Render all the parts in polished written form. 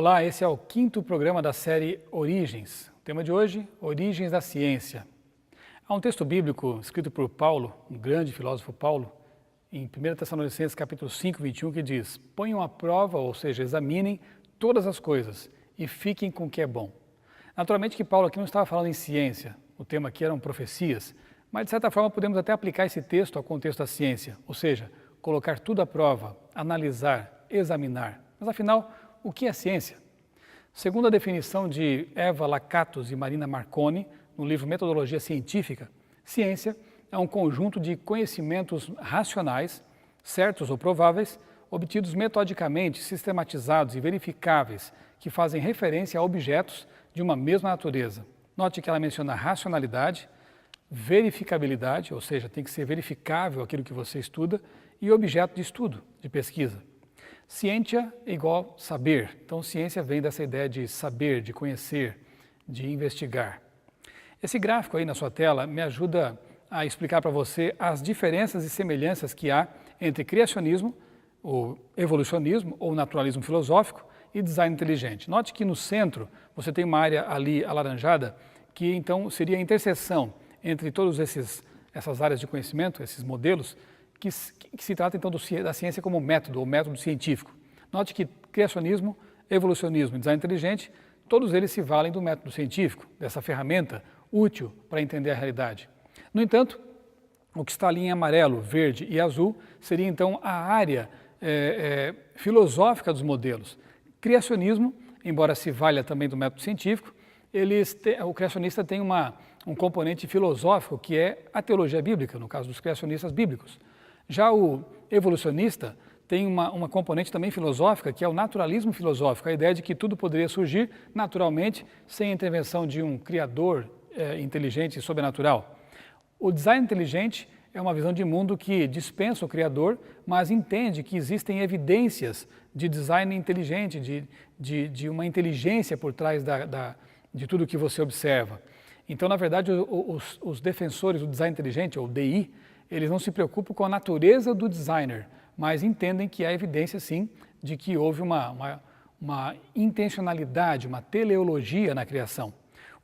Olá, esse é o 5º programa da série Origens. O tema de hoje, Origens da Ciência. Há um texto bíblico escrito por Paulo, um grande filósofo Paulo, em 1 Tessalonicenses capítulo 5, 21, que diz: ponham à prova, ou seja, examinem todas as coisas e fiquem com o que é bom. Naturalmente que Paulo aqui não estava falando em ciência, o tema aqui eram profecias, mas de certa forma podemos até aplicar esse texto ao contexto da ciência, ou seja, colocar tudo à prova, analisar, examinar. Mas afinal, o que é ciência? Segundo a definição de Eva Lakatos e Marina Marconi, no livro Metodologia Científica, ciência é um conjunto de conhecimentos racionais, certos ou prováveis, obtidos metodicamente, sistematizados e verificáveis, que fazem referência a objetos de uma mesma natureza. Note que ela menciona racionalidade, verificabilidade, ou seja, tem que ser verificável aquilo que você estuda, e objeto de estudo, de pesquisa. Ciência é igual saber, então ciência vem dessa ideia de saber, de conhecer, de investigar. Esse gráfico aí na sua tela me ajuda a explicar para você as diferenças e semelhanças que há entre criacionismo, ou evolucionismo, ou naturalismo filosófico e design inteligente. Note que no centro você tem uma área ali alaranjada que então seria a interseção entre todas essas áreas de conhecimento, esses modelos, que se trata então da ciência como método, ou método científico. Note que criacionismo, evolucionismo e design inteligente, todos eles se valem do método científico, dessa ferramenta útil para entender a realidade. No entanto, o que está ali em amarelo, verde e azul seria então a área filosófica dos modelos. Criacionismo, embora se valha também do método científico, o criacionista tem um componente filosófico que é a teologia bíblica, no caso dos criacionistas bíblicos. Já o evolucionista tem uma componente também filosófica, que é o naturalismo filosófico, a ideia de que tudo poderia surgir naturalmente, sem a intervenção de um criador inteligente e sobrenatural. O design inteligente é uma visão de mundo que dispensa o criador, mas entende que existem evidências de design inteligente, de uma inteligência por trás de tudo que você observa. Então, na verdade, os defensores do design inteligente, ou DI, eles não se preocupam com a natureza do designer, mas entendem que há evidência, sim, de que houve uma intencionalidade, uma teleologia na criação.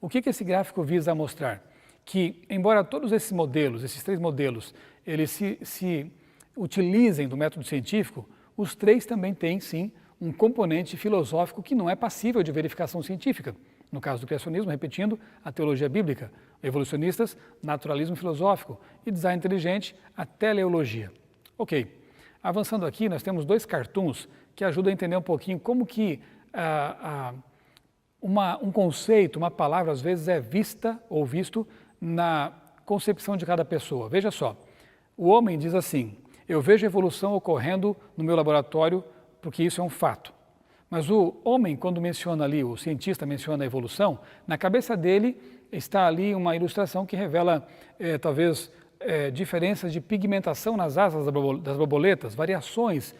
O que esse gráfico visa mostrar? Que, embora todos esses modelos, esses 3 modelos, eles se utilizem do método científico, os 3 também têm, sim, um componente filosófico que não é passível de verificação científica. No caso do criacionismo, repetindo, a teologia bíblica, evolucionistas, naturalismo filosófico e design inteligente, a teleologia. Ok, avançando aqui, nós temos 2 cartoons que ajudam a entender um pouquinho como que um conceito, uma palavra, às vezes é vista ou visto na concepção de cada pessoa. Veja só, o homem diz assim: eu vejo evolução ocorrendo no meu laboratório porque isso é um fato. Mas o homem, quando menciona ali, o cientista menciona a evolução, na cabeça dele está ali uma ilustração que revela, talvez, diferenças de pigmentação nas asas das borboletas, variações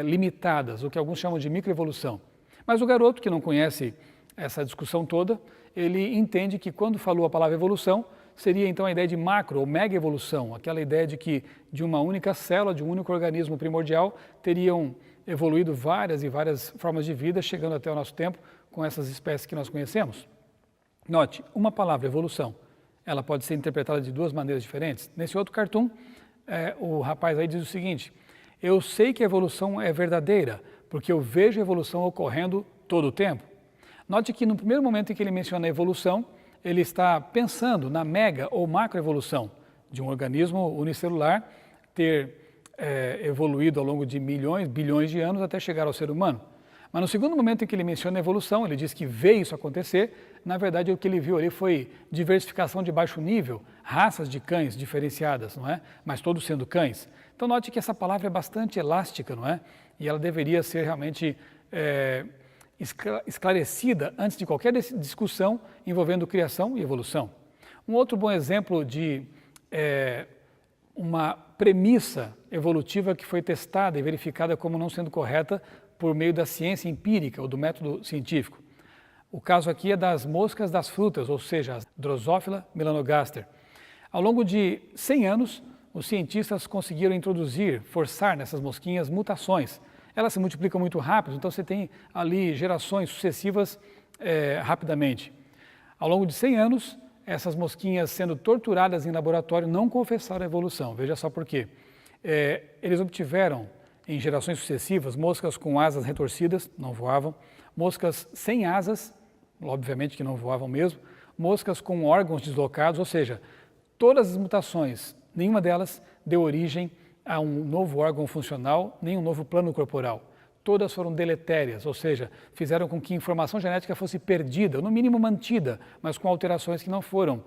limitadas, o que alguns chamam de microevolução. Mas o garoto, que não conhece essa discussão toda, ele entende que quando falou a palavra evolução, seria então a ideia de macro ou mega evolução, aquela ideia de que de uma única célula, de um único organismo primordial, teriam evoluído várias e várias formas de vida, chegando até o nosso tempo com essas espécies que nós conhecemos. Note, uma palavra, evolução, ela pode ser interpretada de 2 maneiras diferentes. Nesse outro cartoon, o rapaz aí diz o seguinte: eu sei que a evolução é verdadeira, porque eu vejo a evolução ocorrendo todo o tempo. Note que no primeiro momento em que ele menciona a evolução, ele está pensando na mega ou macroevolução de um organismo unicelular ter evoluído ao longo de milhões, bilhões de anos até chegar ao ser humano. Mas no segundo momento em que ele menciona a evolução, ele diz que vê isso acontecer, na verdade o que ele viu ali foi diversificação de baixo nível, raças de cães diferenciadas, não é? Mas todos sendo cães. Então note que essa palavra é bastante elástica, não é? E ela deveria ser realmente esclarecida antes de qualquer discussão envolvendo criação e evolução. Um outro bom exemplo de uma premissa evolutiva que foi testada e verificada como não sendo correta por meio da ciência empírica ou do método científico. O caso aqui é das moscas das frutas, ou seja, a Drosophila melanogaster. Ao longo de 100 anos, os cientistas conseguiram forçar nessas mosquinhas mutações. elas se multiplicam muito rápido, então você tem ali gerações sucessivas rapidamente. Ao longo de 100 anos, essas mosquinhas sendo torturadas em laboratório não confessaram a evolução. Veja só por quê. Eles obtiveram, em gerações sucessivas, moscas com asas retorcidas, não voavam, moscas sem asas, obviamente que não voavam mesmo, moscas com órgãos deslocados, ou seja, todas as mutações, nenhuma delas deu origem a um novo órgão funcional, nem um novo plano corporal. Todas foram deletérias, ou seja, fizeram com que a informação genética fosse perdida, ou no mínimo mantida, mas com alterações que não foram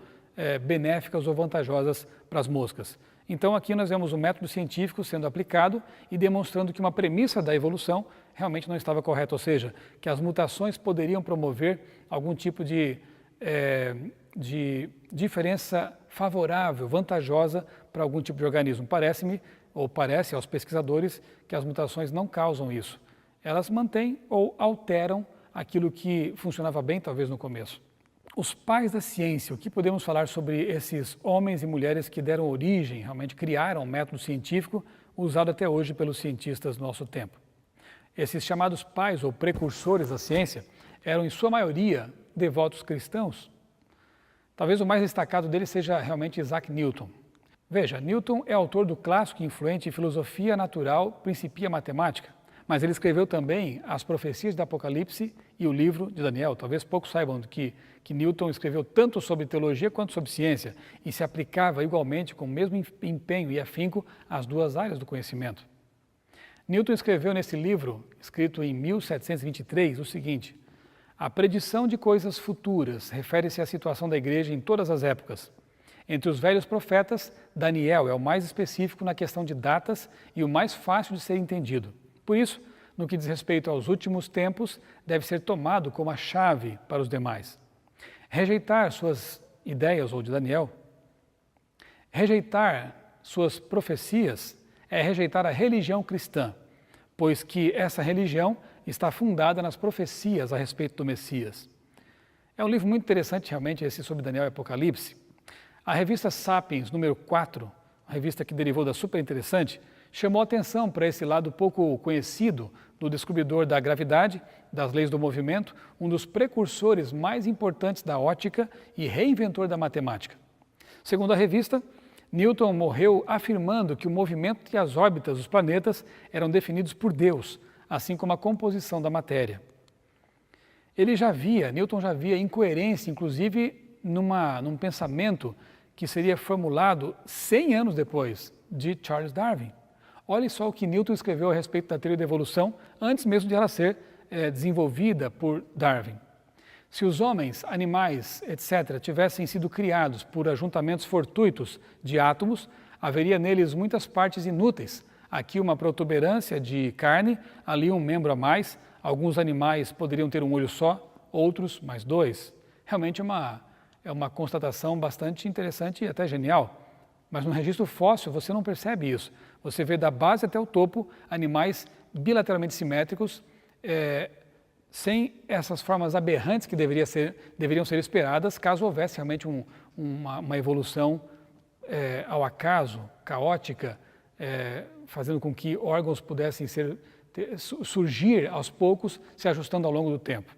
benéficas ou vantajosas para as moscas. Então aqui nós vemos o método científico sendo aplicado e demonstrando que uma premissa da evolução realmente não estava correta, ou seja, que as mutações poderiam promover algum tipo de diferença favorável, vantajosa para algum tipo de organismo. Parece-me, ou parece aos pesquisadores, que as mutações não causam isso. Elas mantêm ou alteram aquilo que funcionava bem, talvez no começo. Os pais da ciência, o que podemos falar sobre esses homens e mulheres que deram origem, realmente criaram um método científico usado até hoje pelos cientistas do nosso tempo? Esses chamados pais ou precursores da ciência eram, em sua maioria, devotos cristãos. Talvez o mais destacado deles seja realmente Isaac Newton. Veja, Newton é autor do clássico influente em filosofia natural, Principia Matemática, mas ele escreveu também as profecias do Apocalipse e o livro de Daniel. Talvez poucos saibam que Newton escreveu tanto sobre teologia quanto sobre ciência e se aplicava igualmente com o mesmo empenho e afinco às duas áreas do conhecimento. Newton escreveu nesse livro, escrito em 1723, o seguinte: a predição de coisas futuras refere-se à situação da igreja em todas as épocas. Entre os velhos profetas, Daniel é o mais específico na questão de datas e o mais fácil de ser entendido. Por isso, no que diz respeito aos últimos tempos, deve ser tomado como a chave para os demais. Rejeitar suas ideias, ou de Daniel, rejeitar suas profecias é rejeitar a religião cristã, pois que essa religião está fundada nas profecias a respeito do Messias. É um livro muito interessante, realmente, esse sobre Daniel e Apocalipse. A revista Sapiens, número 4, a revista que derivou da Super Interessante, chamou atenção para esse lado pouco conhecido do descobridor da gravidade, das leis do movimento, um dos precursores mais importantes da ótica e reinventor da matemática. Segundo a revista, Newton morreu afirmando que o movimento e as órbitas dos planetas eram definidos por Deus, assim como a composição da matéria. Newton já via incoerência, inclusive num pensamento que seria formulado 100 anos depois, de Charles Darwin. Olhe só o que Newton escreveu a respeito da teoria da evolução, antes mesmo de ela ser desenvolvida por Darwin. Se os homens, animais, etc., tivessem sido criados por ajuntamentos fortuitos de átomos, haveria neles muitas partes inúteis. Aqui uma protuberância de carne, ali um membro a mais, alguns animais poderiam ter um olho só, outros mais dois. Realmente é uma constatação bastante interessante e até genial. Mas no registro fóssil você não percebe isso. Você vê da base até o topo animais bilateralmente simétricos, sem essas formas aberrantes que deveriam ser esperadas caso houvesse realmente uma evolução ao acaso, caótica, fazendo com que órgãos pudessem surgir aos poucos, se ajustando ao longo do tempo.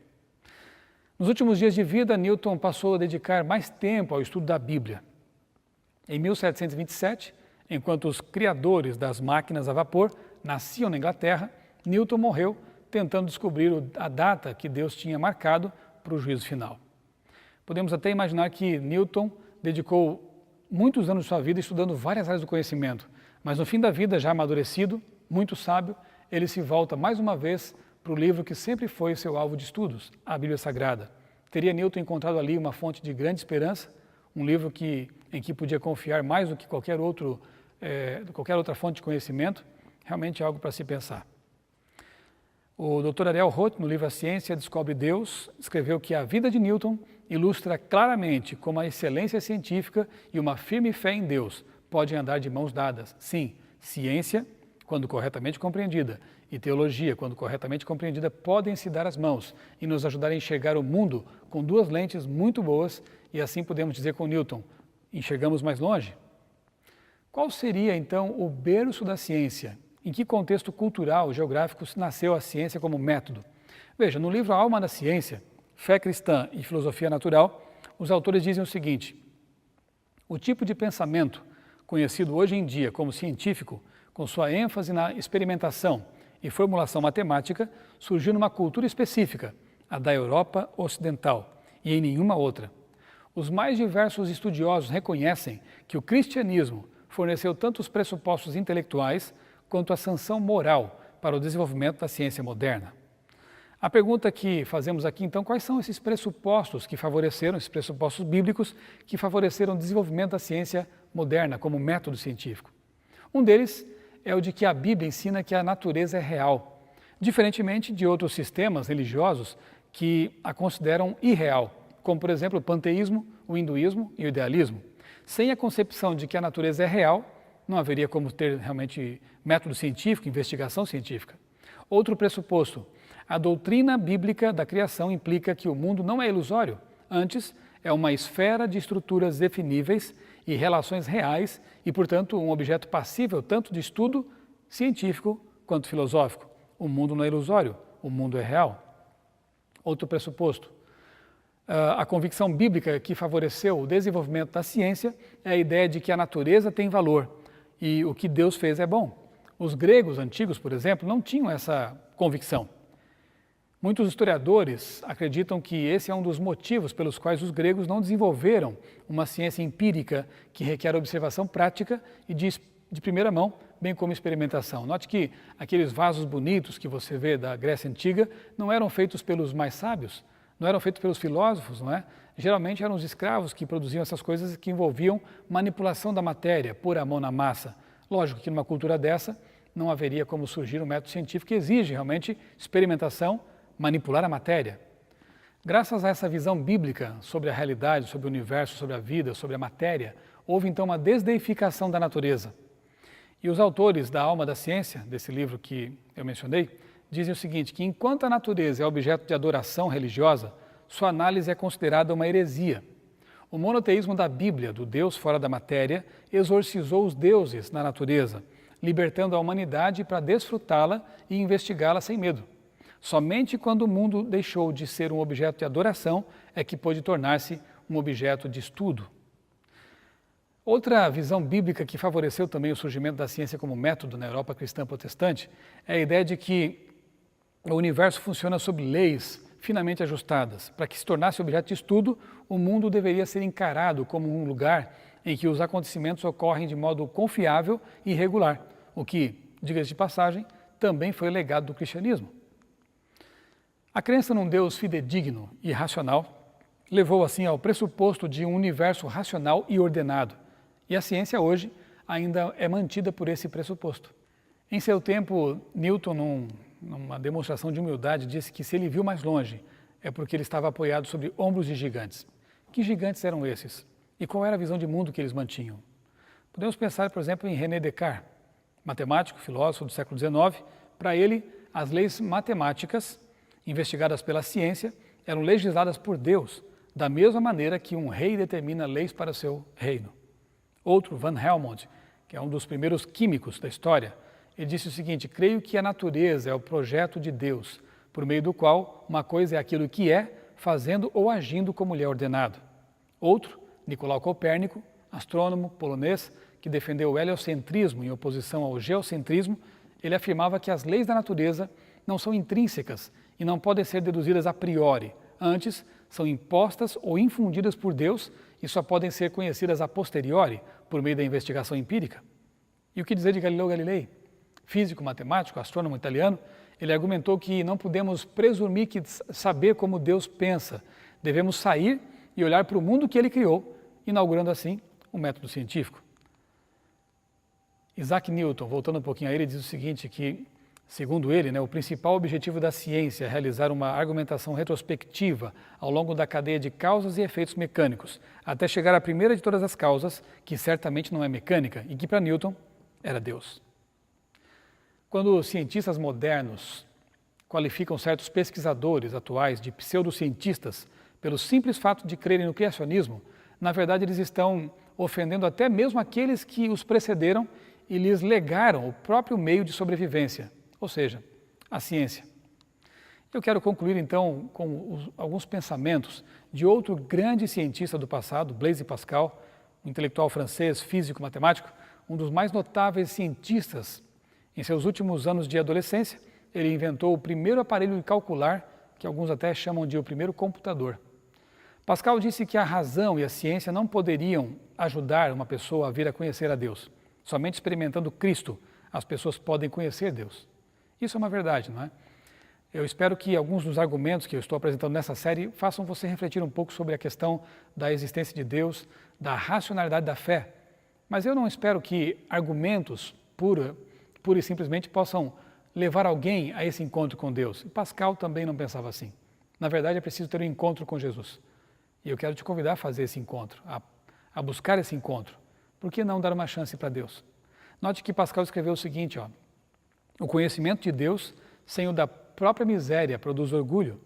Nos últimos dias de vida, Newton passou a dedicar mais tempo ao estudo da Bíblia. Em 1727, enquanto os criadores das máquinas a vapor nasciam na Inglaterra, Newton morreu tentando descobrir a data que Deus tinha marcado para o juízo final. Podemos até imaginar que Newton dedicou muitos anos de sua vida estudando várias áreas do conhecimento, mas no fim da vida, já amadurecido, muito sábio, ele se volta mais uma vez para o livro que sempre foi seu alvo de estudos, a Bíblia Sagrada. Teria Newton encontrado ali uma fonte de grande esperança, um livro em que podia confiar mais do que qualquer outra fonte de conhecimento, realmente é algo para se pensar. O Dr. Ariel Roth, no livro A Ciência Descobre Deus, escreveu que a vida de Newton ilustra claramente como a excelência científica e uma firme fé em Deus podem andar de mãos dadas. Sim, ciência, quando corretamente compreendida, e teologia, quando corretamente compreendida, podem se dar as mãos e nos ajudar a enxergar o mundo com duas lentes muito boas e assim podemos dizer com Newton, enxergamos mais longe? Qual seria então o berço da ciência? em que contexto cultural, geográfico nasceu a ciência como método. Veja, no livro A Alma da Ciência, Fé Cristã e Filosofia Natural, os autores dizem o seguinte: o tipo de pensamento conhecido hoje em dia como científico, com sua ênfase na experimentação e formulação matemática, surgiu numa cultura específica, a da Europa Ocidental, e em nenhuma outra. Os mais diversos estudiosos reconhecem que o cristianismo forneceu tanto os pressupostos intelectuais quanto a sanção moral para o desenvolvimento da ciência moderna. A pergunta que fazemos aqui, então, quais são esses pressupostos bíblicos, que favoreceram o desenvolvimento da ciência moderna como método científico? Um deles é o de que a Bíblia ensina que a natureza é real, diferentemente de outros sistemas religiosos que a consideram irreal, como, por exemplo, o panteísmo, o hinduísmo e o idealismo. Sem a concepção de que a natureza é real, não haveria como ter realmente método científico, investigação científica. Outro pressuposto: a doutrina bíblica da criação implica que o mundo não é ilusório, antes é uma esfera de estruturas definíveis e relações reais e, portanto, um objeto passível tanto de estudo científico quanto filosófico. O mundo não é ilusório, o mundo é real. Outro pressuposto: a convicção bíblica que favoreceu o desenvolvimento da ciência é a ideia de que a natureza tem valor e o que Deus fez é bom. Os gregos antigos, por exemplo, não tinham essa convicção. Muitos historiadores acreditam que esse é um dos motivos pelos quais os gregos não desenvolveram uma ciência empírica que requer observação prática e de primeira mão, bem como experimentação. Note que aqueles vasos bonitos que você vê da Grécia Antiga não eram feitos pelos mais sábios, não eram feitos pelos filósofos, não é? Geralmente eram os escravos que produziam essas coisas que envolviam manipulação da matéria, pôr a mão na massa. Lógico que numa cultura dessa não haveria como surgir um método científico que exige realmente experimentação, manipular a matéria. Graças a essa visão bíblica sobre a realidade, sobre o universo, sobre a vida, sobre a matéria, houve então uma desdeificação da natureza. E os autores da Alma da Ciência, desse livro que eu mencionei, dizem o seguinte, que enquanto a natureza é objeto de adoração religiosa, sua análise é considerada uma heresia. O monoteísmo da Bíblia, do Deus fora da matéria, exorcizou os deuses na natureza, libertando a humanidade para desfrutá-la e investigá-la sem medo. Somente quando o mundo deixou de ser um objeto de adoração é que pôde tornar-se um objeto de estudo. Outra visão bíblica que favoreceu também o surgimento da ciência como método na Europa cristã protestante é a ideia de que o universo funciona sob leis finamente ajustadas. Para que se tornasse objeto de estudo, o mundo deveria ser encarado como um lugar em que os acontecimentos ocorrem de modo confiável e regular, o que, diga-se de passagem, também foi legado do cristianismo. A crença num Deus fidedigno e racional levou assim ao pressuposto de um universo racional e ordenado, e a ciência hoje ainda é mantida por esse pressuposto. Em seu tempo, Newton, numa demonstração de humildade, disse que se ele viu mais longe é porque ele estava apoiado sobre ombros de gigantes. Que gigantes eram esses? E qual era a visão de mundo que eles mantinham? Podemos pensar, por exemplo, em René Descartes, matemático, filósofo do século XIX. Para ele, as leis matemáticas investigadas pela ciência eram legisladas por Deus, da mesma maneira que um rei determina leis para o seu reino. Outro, Van Helmont, que é um dos primeiros químicos da história, ele disse o seguinte: creio que a natureza é o projeto de Deus, por meio do qual uma coisa é aquilo que é, fazendo ou agindo como lhe é ordenado. Outro, Nicolau Copérnico, astrônomo polonês, que defendeu o heliocentrismo em oposição ao geocentrismo, ele afirmava que as leis da natureza não são intrínsecas e não podem ser deduzidas a priori. Antes, são impostas ou infundidas por Deus e só podem ser conhecidas a posteriori, por meio da investigação empírica. E o que dizer de Galileu Galilei? Físico, matemático, astrônomo italiano, ele argumentou que não podemos presumir que saber como Deus pensa. Devemos sair e olhar para o mundo que ele criou, inaugurando assim o método científico. Isaac Newton, voltando um pouquinho a ele, diz o seguinte, que, segundo ele, o principal objetivo da ciência é realizar uma argumentação retrospectiva ao longo da cadeia de causas e efeitos mecânicos, até chegar à primeira de todas as causas, que certamente não é mecânica e que para Newton era Deus. Quando os cientistas modernos qualificam certos pesquisadores atuais de pseudocientistas pelo simples fato de crerem no criacionismo, na verdade eles estão ofendendo até mesmo aqueles que os precederam e lhes legaram o próprio meio de sobrevivência, ou seja, a ciência. Eu quero concluir então com alguns pensamentos de outro grande cientista do passado, Blaise Pascal, um intelectual francês, físico, matemático, um dos mais notáveis cientistas. Em seus últimos anos de adolescência, ele inventou o primeiro aparelho de calcular, que alguns até chamam de o primeiro computador. Pascal disse que a razão e a ciência não poderiam ajudar uma pessoa a vir a conhecer a Deus. Somente experimentando Cristo, as pessoas podem conhecer Deus. Isso é uma verdade, não é? Eu espero que alguns dos argumentos que eu estou apresentando nessa série façam você refletir um pouco sobre a questão da existência de Deus, da racionalidade da fé. Mas eu não espero que argumentos pura e simplesmente possam levar alguém a esse encontro com Deus. E Pascal também não pensava assim. Na verdade, é preciso ter um encontro com Jesus. E eu quero te convidar a fazer esse encontro, a buscar esse encontro. Por que não dar uma chance para Deus? Note que Pascal escreveu o seguinte, o conhecimento de Deus sem o da própria miséria produz orgulho.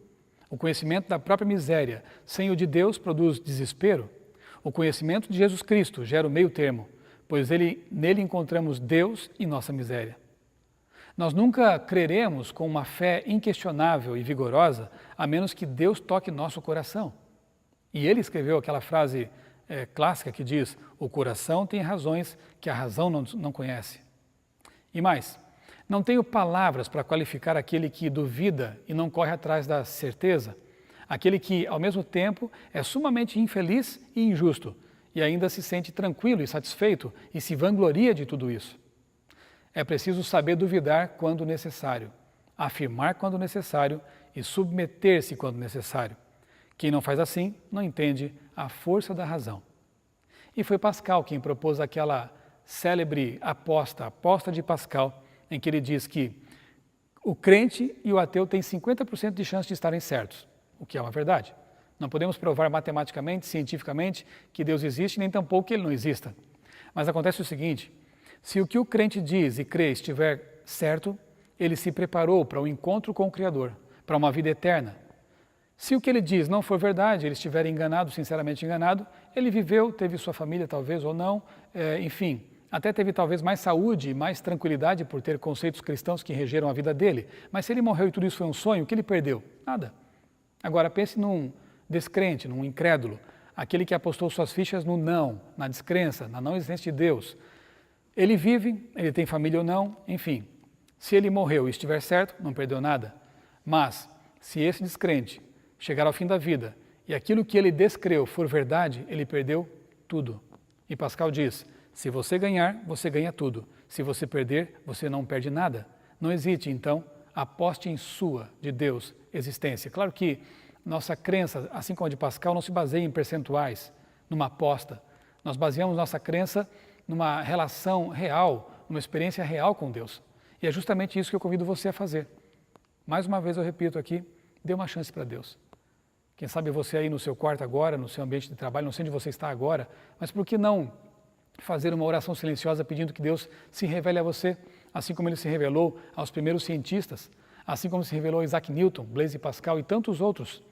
O conhecimento da própria miséria sem o de Deus produz desespero. O conhecimento de Jesus Cristo gera o meio termo, pois nele encontramos Deus e nossa miséria. Nós nunca creremos com uma fé inquestionável e vigorosa, a menos que Deus toque nosso coração. E ele escreveu aquela frase clássica que diz, o coração tem razões que a razão não conhece. E mais, não tenho palavras para qualificar aquele que duvida e não corre atrás da certeza, aquele que, ao mesmo tempo, é sumamente infeliz e injusto, e ainda se sente tranquilo e satisfeito e se vangloria de tudo isso. É preciso saber duvidar quando necessário, afirmar quando necessário e submeter-se quando necessário. Quem não faz assim, não entende a força da razão. E foi Pascal quem propôs aquela célebre aposta, a aposta de Pascal, em que ele diz que o crente e o ateu têm 50% de chance de estarem certos, o que é uma verdade. Não podemos provar matematicamente, cientificamente, que Deus existe, nem tampouco que Ele não exista. Mas acontece o seguinte, se o que o crente diz e crê estiver certo, ele se preparou para um encontro com o Criador, para uma vida eterna. Se o que ele diz não for verdade, ele estiver enganado, sinceramente enganado, ele viveu, teve sua família talvez ou não, enfim, até teve talvez mais saúde e mais tranquilidade por ter conceitos cristãos que regeram a vida dele. Mas se ele morreu e tudo isso foi um sonho, o que ele perdeu? Nada. Agora pense num descrente, num incrédulo, aquele que apostou suas fichas no não, na descrença, na não existência de Deus. Ele vive, ele tem família ou não, enfim. Se ele morreu e estiver certo, não perdeu nada. Mas se esse descrente chegar ao fim da vida e aquilo que ele descreu for verdade, ele perdeu tudo. E Pascal diz, se você ganhar, você ganha tudo. Se você perder, você não perde nada. Não hesite, então, aposte em sua, de Deus, existência. Claro que nossa crença, assim como a de Pascal, não se baseia em percentuais, numa aposta. Nós baseamos nossa crença numa relação real, numa experiência real com Deus. E é justamente isso que eu convido você a fazer. Mais uma vez eu repito aqui, dê uma chance para Deus. Quem sabe você aí no seu quarto agora, no seu ambiente de trabalho, não sei onde você está agora, mas por que não fazer uma oração silenciosa pedindo que Deus se revele a você, assim como Ele se revelou aos primeiros cientistas, assim como se revelou a Isaac Newton, Blaise Pascal e tantos outros.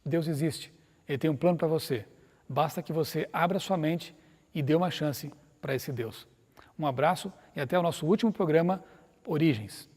Deus existe, Ele tem um plano para você. Basta que você abra sua mente e dê uma chance para esse Deus. Um abraço e até o nosso último programa, Origens.